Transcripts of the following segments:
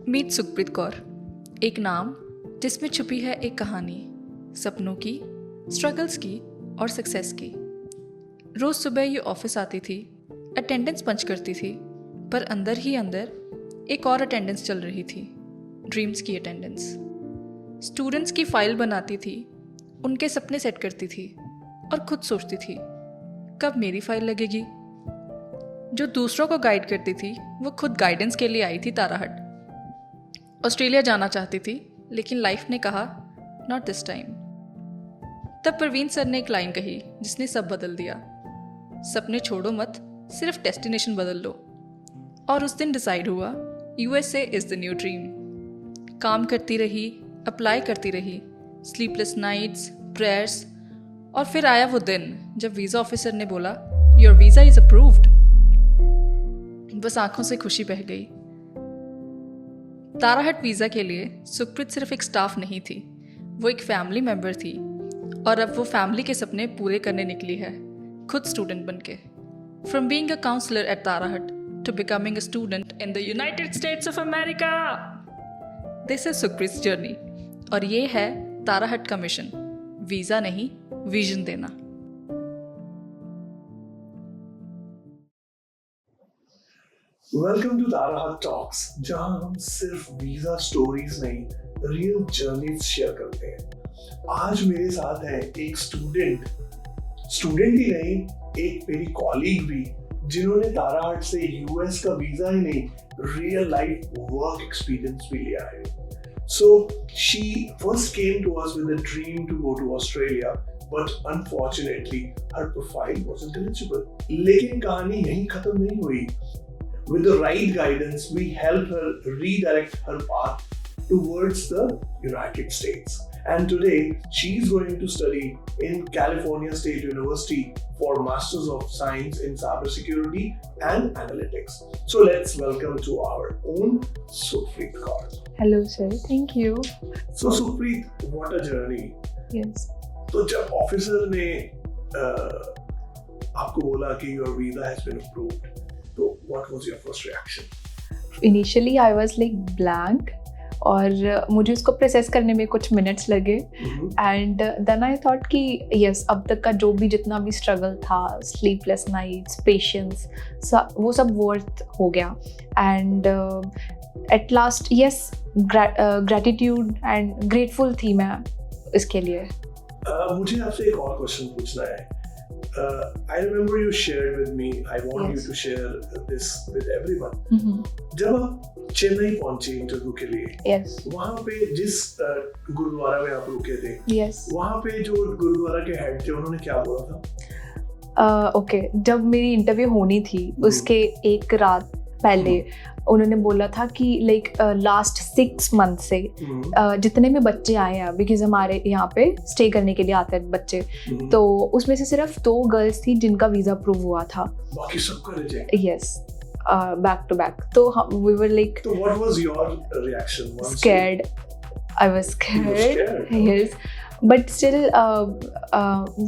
Meet Sukhpreet Kaur, एक नाम जिसमें छुपी है एक कहानी, सपनों की, स्ट्रगल्स की और सक्सेस की। रोज़ सुबह ये ऑफिस आती थी, अटेंडेंस पंच करती थी, पर अंदर ही अंदर एक और अटेंडेंस चल रही थी, ड्रीम्स की अटेंडेंस। स्टूडेंट्स की फाइल बनाती थी, उनके सपने सेट करती थी और खुद सोचती थी कब मेरी फाइल लगेगी। जो दूसरों को गाइड करती थी वो खुद गाइडेंस के लिए आई थी ताराहट। ऑस्ट्रेलिया जाना चाहती थी लेकिन लाइफ ने कहा नॉट दिस टाइम। तब प्रवीण सर ने एक लाइन कही जिसने सब बदल दिया, सपने छोड़ो मत, सिर्फ डेस्टिनेशन बदल लो। और उस दिन डिसाइड हुआ USA is the new dream. काम करती रही, अप्लाई करती रही, स्लीपलेस नाइट्स, प्रेयर्स, और फिर आया वो दिन जब वीज़ा ऑफिसर ने बोला योर वीज़ा इज़ अप्रूव्ड। बस आंखों से खुशी बह गई। ताराहट वीज़ा के लिए सुखप्रीत सिर्फ एक स्टाफ नहीं थी, वो एक फैमिली मेंबर थी, और अब वो फैमिली के सपने पूरे करने निकली है, खुद स्टूडेंट बनके। From being a counsellor at Tarahat to becoming a student in the United States of America, this is Sukhpreet journey. और ये है ताराहट का मिशन, वीज़ा नहीं विजन देना। वेलकम टू ताराहट टॉक्स, जहां हम सिर्फ वीजा स्टोरीज नहीं, रियल जर्नीज शेयर करते हैं। आज मेरे साथ है एक स्टूडेंट ही नहीं, एक मेरी कॉलीग भी, जिन्होंने ताराहट से यूएस का वीजा ही नहीं, रियल लाइफ वर्क एक्सपीरियंस भी लिया है। So she first came to us with a dream to go to Australia, but unfortunately her profile wasn't eligible. लेकिन कहानी यहीं खत्म नहीं हुई। With the right guidance, we helped her redirect her path towards the United States. And today, she's going to study in California State University for Masters of Science in Cybersecurity and Analytics. So let's welcome to our own Sukhpreet Kaur. Hello sir, thank you. So Sukhpreet, what a journey. Yes. तो जब officer ने आपको बोला कि your visa has been approved, तो what was your first reaction? Initially I was like blank और मुझे उसको प्रोसेस करने में कुछ मिनट्स लगे एंड देन आई थॉट कि यस, अब तक का जो भी जितना भी स्ट्रगल था, स्लीपलेस नाइट्स, पेशेंस, वो सब वर्थ हो गया। And at last yes, gratitude and grateful थी मैं इसके लिए। मुझे आपसे एक और क्वेश्चन पूछना है। I remember you shared with me, I want you to share this with everyone. जब आप चेन्नई पहुंचे इंटरव्यू के लिए, वहाँ पे जिस गुरुद्वारा में आप रुके थे, वहाँ पे जो गुरुद्वारा के हेड थे उन्होंने क्या बोला था? ओके, जब मेरी इंटरव्यू होनी थी उसके एक रात पहले उन्होंने बोला था कि लाइक लास्ट 6 मंथ से जितने भी बच्चे आए हैं, बिकॉज हमारे यहाँ पे स्टे करने के लिए आते हैं बच्चे, तो उसमें से सिर्फ 2 गर्ल्स थी जिनका वीजा अप्रूव हुआ था, बाकी सबका reject. Yes, back to back. तो वी वर लाइक, तो what was your reaction? Scared. I was scared, yes, but still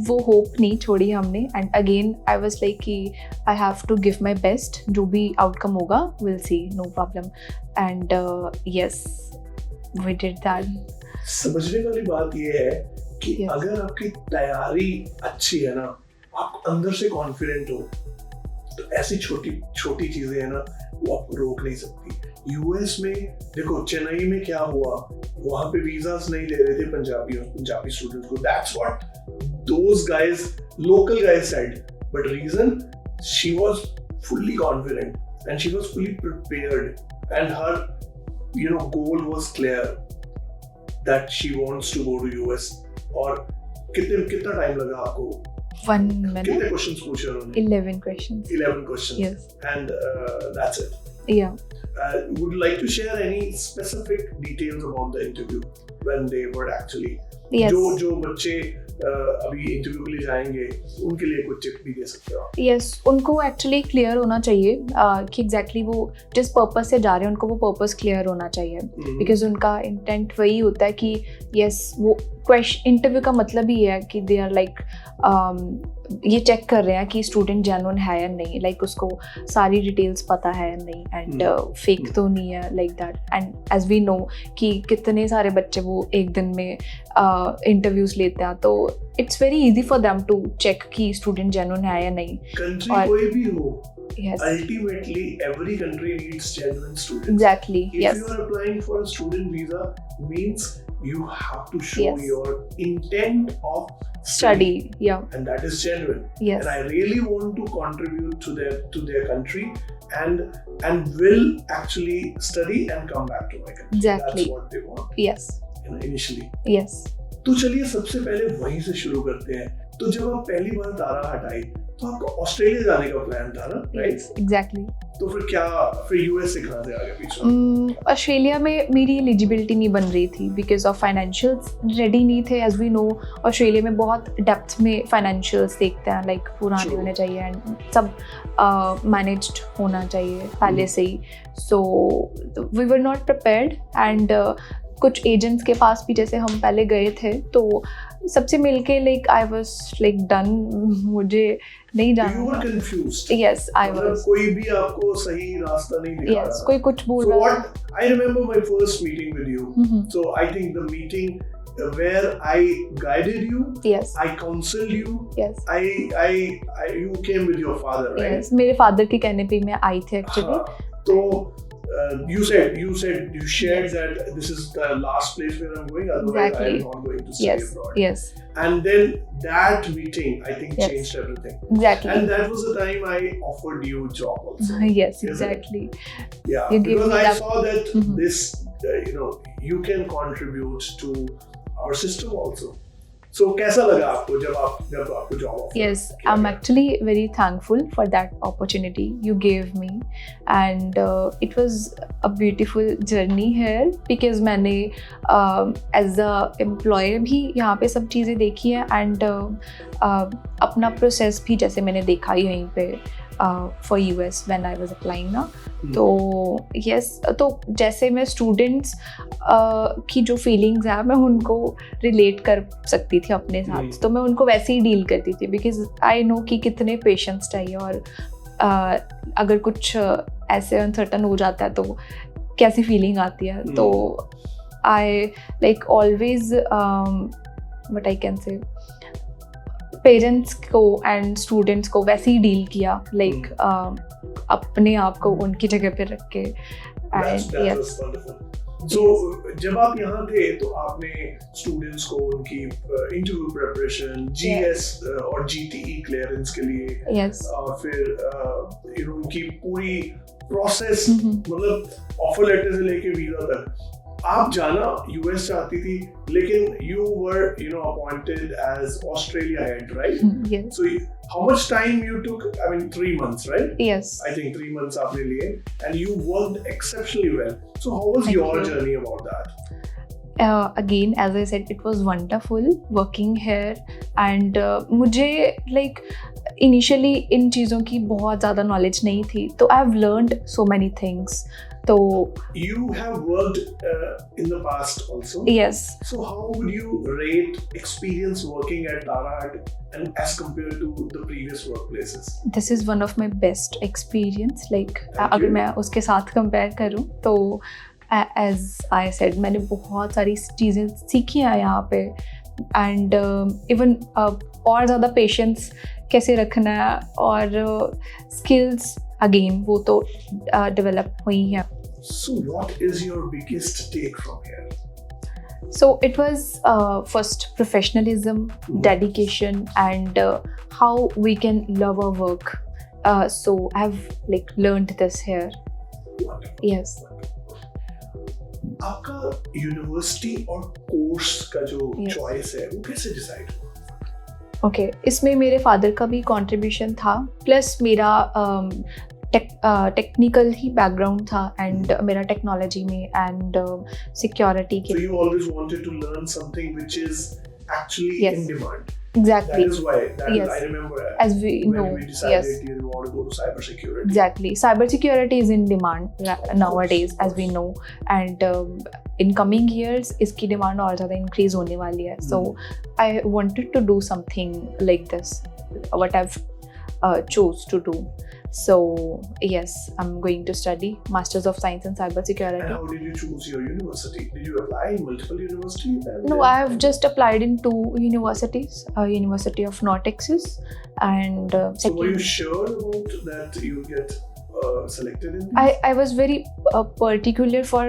वो होप नहीं छोड़ी हमने। And again I was like कि I have to give my best, जो भी outcome होगा will see, no problem. And yes, we did that. समझने वाली बात ये है कि अगर आपकी तैयारी अच्छी है ना, आप अंदर से कॉन्फिडेंट हो, तो ऐसी छोटी छोटी चीजें है ना, वो आपको रोक नहीं सकती। यूएस में देखो, चेन्नई में क्या हुआ, वहां पे वीजास नहीं दे रहे थे पंजाबी स्टूडेंट्स को। That's what those guys, local guys said, but reason, she was fully confident and she was fully prepared and her goal was clear that she wants to go to US. और कितना time लगा आपको? 1 minute. कितने questions पूछे उन्होंने? 11 questions. 11 questions. Yes. And that's it. Yeah. Would you like to share any specific details about the interview when they were actually Yes. जो बच्चे अभी इंटरव्यू के लिए जाएंगे उनके लिए कुछ टिप भी दे सकते हो आप? यस, उनको एक्चुअली क्लियर होना चाहिए कि एग्जैक्टली वो जिस पर्पस से जा रहे हैं उनको वो पर्पस क्लियर होना चाहिए, बिकॉज उनका इंटेंट वही होता है कि यस वो इंटरव्यू का मतलब ही है कि दे आर लाइक ये चेक कर रहे हैं कि स्टूडेंट जेन्युइन है या नहीं, लाइक उसको सारी डिटेल्स पता है या नहीं, एंड फेक तो नहीं है like that. And as we know कि कितने सारे बच्चे वो एक दिन में इंटरव्यूज लेते हैं, तो it's very easy for them to check कि स्टूडेंट जेन्युइन है या नहीं। कंट्री कोई भी हो, Yes. ultimately every country needs genuine students. Exactly. If Yes. you are applying for a student visa, means you have to show Yes. your intent of Study. Yeah. and that is genuine. Yes. And I really want to contribute to their country and will actually study and come back to my country. Exactly. That's what they want, Yes. initially. Yes. तो चलिए सबसे पहले वहीं से शुरू करते हैं। तो जब आप पहली बार तारा हटाई तो आपका ऑस्ट्रेलिया जाने का प्लान था ना, राइट? Yes. Exactly. तो फिर यूएस से कहाँ से आगे पीछे? ऑस्ट्रेलिया में मेरी एलिजिबिलिटी नहीं बन रही थी बिकॉज ऑफ फाइनेंशियल्स रेडी नहीं थे। एज वी नो ऑस्ट्रेलिया में बहुत डेप्थ में फाइनेंशियल्स देखते हैं, लाइक पुराने होने चाहिए एंड सब मैनेज्ड होना चाहिए पहले से ही। So we were not prepared and कुछ एजेंट्स के पास भी जैसे हम पहले गए थे तो सबसे मिलके like I was like done, मुझे नहीं You were जाना। confused. यस आई मतलब वाज। कोई भी आपको सही रास्ता नहीं दिखा यस, रहा। कोई कुछ बोल So रहा what I remember my first meeting with you. Mhm. So I think the meeting where I guided you, yes I counseled you. Yes You came with your father, right? Yes, मेरे father के कहने पे मैं आई थी actually. हाँ, तो you shared that this is the last place where I'm going, otherwise I Exactly. am not going to study Yes, abroad. yes, And then that meeting, I think, Yes. changed everything. exactly. And that was the time I offered you a job also. Yes, Isn't it? exactly. Yeah, You gave because me I that- saw that Mhm. this, you can contribute to our system also. So कैसा लगा आपको जब आपको job offer Yes, किया I'm गया? actually very thankful for that opportunity you gave me, and it was a beautiful journey here because मैंने as a employer भी यहाँ पे सब चीज़ें देखी हैं and अपना process भी जैसे मैंने देखा यहीं पे for US when I was applying ना। तो यस, तो जैसे मैं स्टूडेंट्स की जो फीलिंग्स है मैं उनको रिलेट कर सकती थी अपने साथ, तो मैं उनको वैसे ही डील करती थी बिकॉज आई नो कि कितने पेशेंस चाहिए और अगर कुछ ऐसे अनसर्टन हो जाता है तो कैसी फीलिंग आती है। तो I like always what I can say parents को एंड स्टूडेंट्स को वैसे ही डील किया, लाइक अपने आप को उनकी जगह पे रख के। That was wonderful. So जब आप यहाँ थे तो आपने स्टूडेंट्स को उनकी इंटरव्यू प्रिपरेशन, GS और GTE क्लियरेंस के लिए, यस फिर उनकी पूरी प्रोसेस, मतलब ऑफर लेटर से लेके वीजा तक आप जाना यूएस चाहती थी, लेकिन you were appointed as Australia head, right? Yes So how much time you took? I mean 3 months, right? Yes I think 3 months आपने लिए and you worked exceptionally well. So how was Thank your you. journey about that? again as I said it was wonderful working here and मुझे like initially इन चीज़ों की बहुत ज़्यादा knowledge नहीं थी, तो I have learned so many things. तो You have worked in the past also. yes, So how would you rate experience working at Tara Hut and as compared to the previous workplaces? this is one of my best experience, like Thank अगर you. मैं उसके साथ compare करूँ तो as I said मैंने बहुत सारी चीज़ें सीखी हैं यहाँ पे and even और ज़्यादा patience कैसे रखना है और skills again वो तो develop हुई हैं। So what is your biggest take from here? So it was first professionalism, dedication, and how we can love our work. So I've like learned this here. Wonderful. Yes. आपका university और course का जो Yes. Choice है वो कैसे decide हुआ? Okay. इसमें मेरे फादर का भी contribution था, प्लस मेरा टेक्निकल ही बैकग्राउंड था एंड मेरा टेक्नोलॉजी में एंड सिक्योरिटी So के। you always wanted to learn something which is actually Yes. in demand. Exactly. That is why. Yes. I remember. As we when know, we decided yes. you want to go to cybersecurity. Exactly. Cybersecurity is in demand nowadays, Of as we course. know, and in coming years, इसकी demand और ज़्यादा increase होने वाली है. So I wanted to do something like this, what I've chose to do. So yes, I'm going to study Masters of Science in And Cybersecurity. how did you choose your university? Did you apply in multiple universities? And No, then- I have just applied in 2 universities, University of North Texas and So were you second. sure about that you get selected in? I was very particular for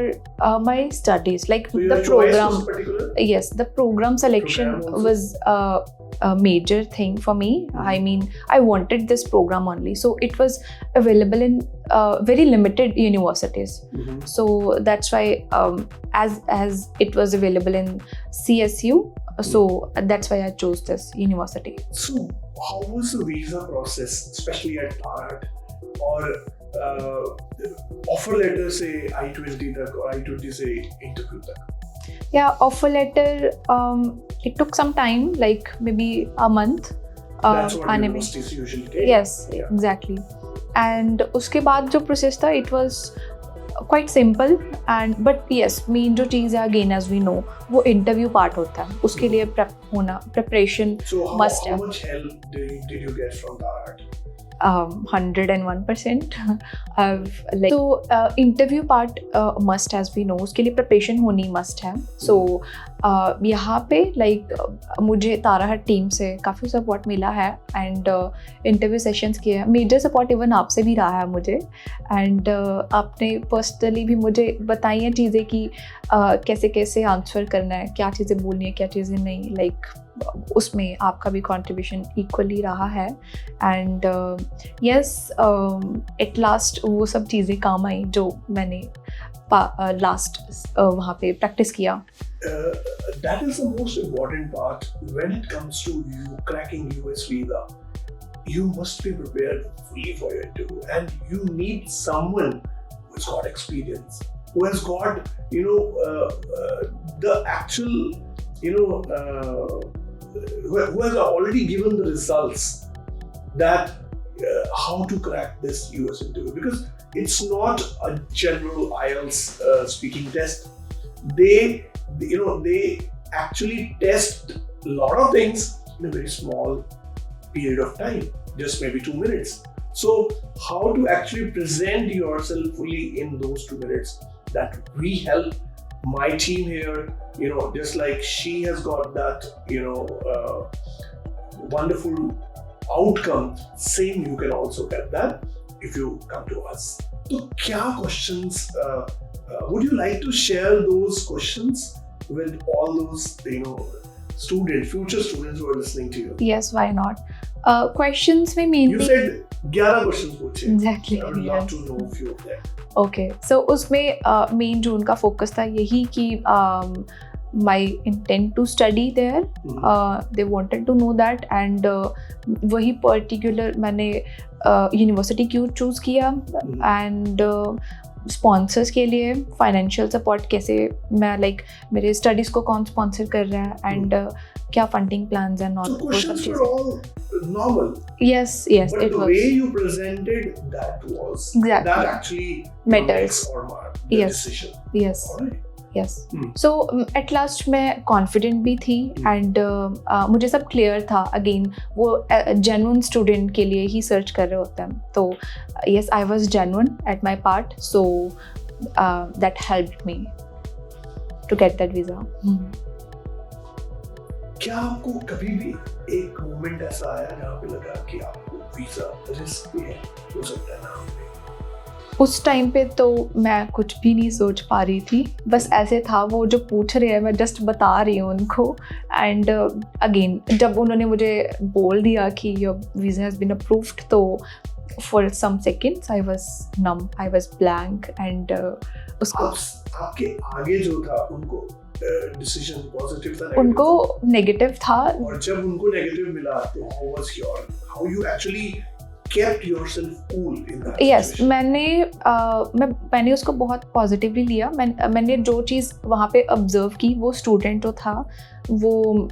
my studies, like So the your choice program. was particular? Yes, the program selection Program also? was a major thing for me. I mean, I wanted this program only, so it was available in very limited universities. Mhm. So that's why, as it was available in CSU, so that's why I chose this university. So how was the visa process, especially at Bharat, or offer letter से I-20 तक और I-20 से interview तक? Yeah, offer letter. It took some time, like maybe a month. That's what आने में. universities usually take. Yes, Yeah. exactly. And उसके बाद जो process था, it was quite simple. And but yes, main जो चीज़ है, again as we know, वो interview part होता है. उसके लिए preparation So must how have. much help did you get from Bharat? 101%. I've like so interview part must, as we know, उसके लिए preparation होनी must है. So यहाँ पे like मुझे ताराहट टीम से काफ़ी सपोर्ट मिला है and interview sessions किए हैं. Major support even आपसे भी रहा है मुझे, and आपने personally भी मुझे बताई हैं चीज़ें कि कैसे कैसे आंसर करना है, क्या चीज़ें बोलनी है, क्या चीज़ें नहीं, like उसमें आपका भी कंट्रीब्यूशन इक्वली रहा है. एंड यस, एट लास्ट वो सब चीज़ें काम आई जो मैंने लास्ट वहाँ पे प्रैक्टिस किया. That is the most important part when it comes to you cracking US visa. You must be prepared fully for your interview, and you need someone who's got experience, who has got the actual who has already given the results that how to crack this US interview, because it's not a general IELTS speaking test. They actually test a lot of things in a very small period of time, just maybe 2 minutes. So how to actually present yourself fully in those 2 minutes, that we help my team here, just like she has got that, wonderful outcome, same you can also get that if you come to us. So, kya questions, would you like to share those questions with all those, future students who are listening to you? Yes, why not? Questions में mainly. You said 11 questions पूछे. Exactly. I would love to know a few of them. Okay, so उसमें main जो उनका focus था यही कि my intent to study there. They wanted to know that, and वही particular मैंने university क्यों choose किया, and sponsors के लिए financial support कैसे मैं like मेरे studies को कौन sponsor कर रहा है, and क्या funding plans and all. So questions were all normal. Yes, But it the was. way you presented, that was Exactly. that actually Matters. makes or mark the Yes. decision. Yes. Alright. Yes. Hmm. So at last मैं confident भी थी, and मुझे सब clear था. Again वो genuine student के लिए ही search कर रहे होते हैं. तो yes, I was genuine at my part, so that helped me to get that visa. क्या आपको कभी भी एक मोमेंट ऐसा आया जहाँ पे लगा कि आपको वीजा रिस्क भी है, हो सकता है ना? उस टाइम पे तो मैं कुछ भी नहीं सोच पा रही थी, बस ऐसे था वो जो पूछ रहे हैं मैं जस्ट बता रही हूँ उनको. एंड अगेन जब उन्होंने मुझे बोल दिया कि your visa has been approved, तो for some seconds I was numb, I was blank, and उसको आपके आगे जो था उनको डिसीजन पॉजिटिव था, उनको नेगेटिव था. और जब उनको नेगेटिव मिला तो how was your, how you actually kept yourself cool in that yes situation? मैंने उसको बहुत पॉजिटिवली लिया. मैंने जो चीज़ वहाँ पे ऑब्जर्व की, वो स्टूडेंट जो था वो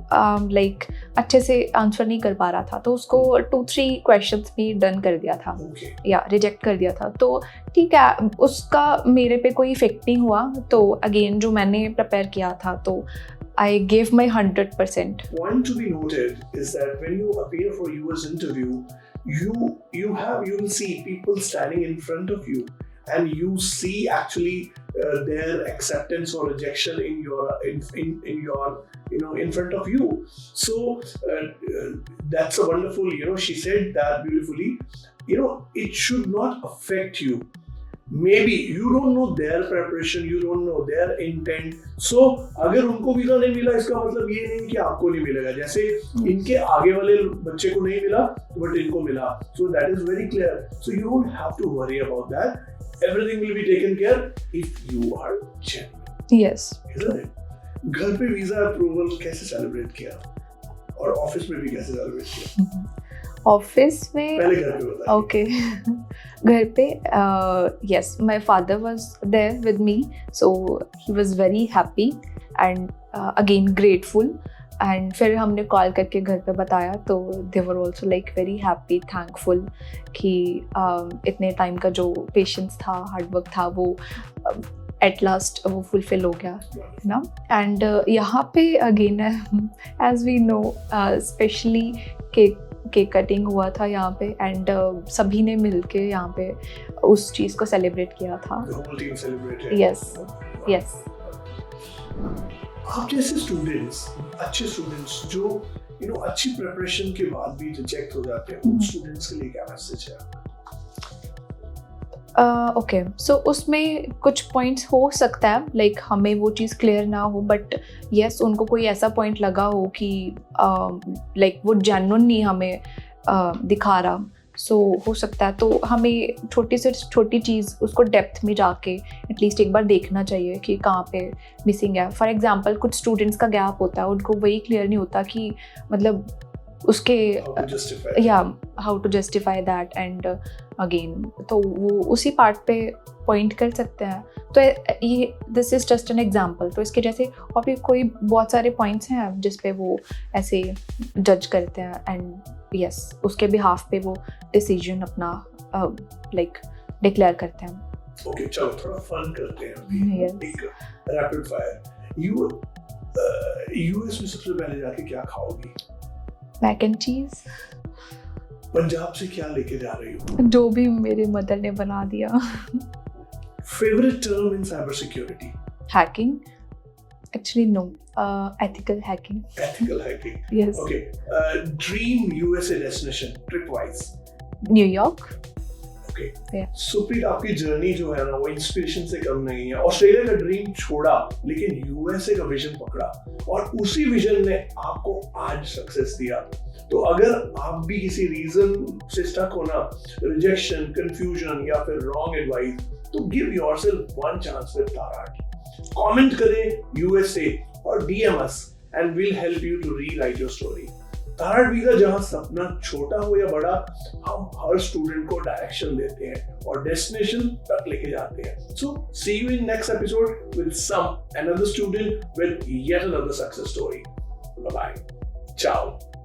लाइक अच्छे से आंसर नहीं कर पा रहा था, तो उसको 2-3 क्वेश्चंस भी डन कर दिया था Okay. या रिजेक्ट कर दिया था. तो ठीक है, उसका मेरे पे कोई इफेक्ट नहीं हुआ. तो अगेन जो मैंने प्रिपेयर किया था, तो I give my 100%. Point to be noted is that when you appear for US interview, you will see people standing in front of you, and you see actually their acceptance or rejection in your in front of you. So that's a wonderful, she said that beautifully. It should not affect you. Maybe you don't know their preparation, you don't know their intent. So अगर उनको visa नहीं मिला, इसका मतलब ये नहीं कि आपको नहीं मिलेगा. जैसे इनके आगे वाले बच्चे को नहीं मिला बट इनको मिला. So that is very clear. So you don't have to worry about that. Everything will be taken care if you are genuine. Yes. Isn't it? घर पे वीजा अप्रूवल कैसे सेलिब्रेट किया और ऑफिस में भी कैसे सेलिब्रेट किया? ऑफिस में पहले घर पे बताइए. ओके. घर पे yes, my father was there with me, so he was very happy and again grateful. And फिर हमने कॉल करके घर पे बताया, तो they were also like very happy, thankful कि इतने टाइम का जो पेशेंस था, हार्डवर्क था, वो एट लास्ट वो फुलफिल हो गया ना. एंड यहाँ पे again as we know, specially cake cutting हुआ था यहाँ पे, एंड सभी ने मिलके यहाँ पे उस चीज़ को सेलिब्रेट किया था. The whole team celebrated. Yes. आप जैसे स्टूडेंट्स, अच्छे स्टूडेंट्स जो अच्छी प्रिपरेशन के बाद भी रिजेक्ट हो जाते हैं, उन स्टूडेंट्स के लिए क्या मैसेज है? ओके, सो उसमें कुछ पॉइंट्स हो सकता है लाइक हमें वो चीज़ क्लियर ना हो, बट यस उनको कोई ऐसा पॉइंट लगा हो कि लाइक वो जेन्युइन नहीं हमें दिखा रहा, सो हो सकता है. तो हमें छोटी से छोटी चीज़ उसको डेप्थ में जाके एटलीस्ट एक बार देखना चाहिए कि कहाँ पे मिसिंग है. फॉर एग्जांपल कुछ स्टूडेंट्स का गैप होता है, उनको वही क्लियर नहीं होता कि मतलब उसके how to justify that. And again तो वो उसी पार्ट पे पॉइंट कर सकते हैं. तो ये this is just an example. तो इसके जैसे और भी कोई बहुत सारे पॉइंट्स हैं जिस पे वो ऐसे जज करते हैं, एंड यस उसके बिहाफ पे वो डिसीजन अपना लाइक डिक्लेयर करते हैं. ओके, चलो थोड़ा फन करते हैं अभी. एक रैपिड फायर. यूएस में सबसे पहले जाके क्या खाओगी? Mac and cheese. पंजाब से क्या लेके जा रही हो? जो भी मेरे मदर ने बना दिया. Favourite term in cyber security? Hacking. Actually no, ethical hacking. Ethical hacking. Yes. Okay, dream USA destination trip wise? New York. Okay, Yeah. Supreet आपकी जर्नी जो है ना वो इंस्पिरेशन से कम नहीं है. ऑस्ट्रेलिया का ड्रीम छोड़ा लेकिन यूएसए का विजन पकड़ा, और उसी विजन ने आपको आज सक्सेस दिया. तो अगर आप भी किसी रीजन से स्टक हो ना, रिजेक्शन, कंफ्यूजन या फिर रॉन्ग एडवाइस, तो give yourself one chance with Tarat. Comment करें यूएसए और DM us and will help you to rewrite your story. Tarat visa, जहां सपना छोटा हो या बड़ा, हम हर स्टूडेंट को डायरेक्शन देते हैं और डेस्टिनेशन तक लेके जाते हैं. So see you in next episode with some another student with yet another success story. Bye bye. Ciao.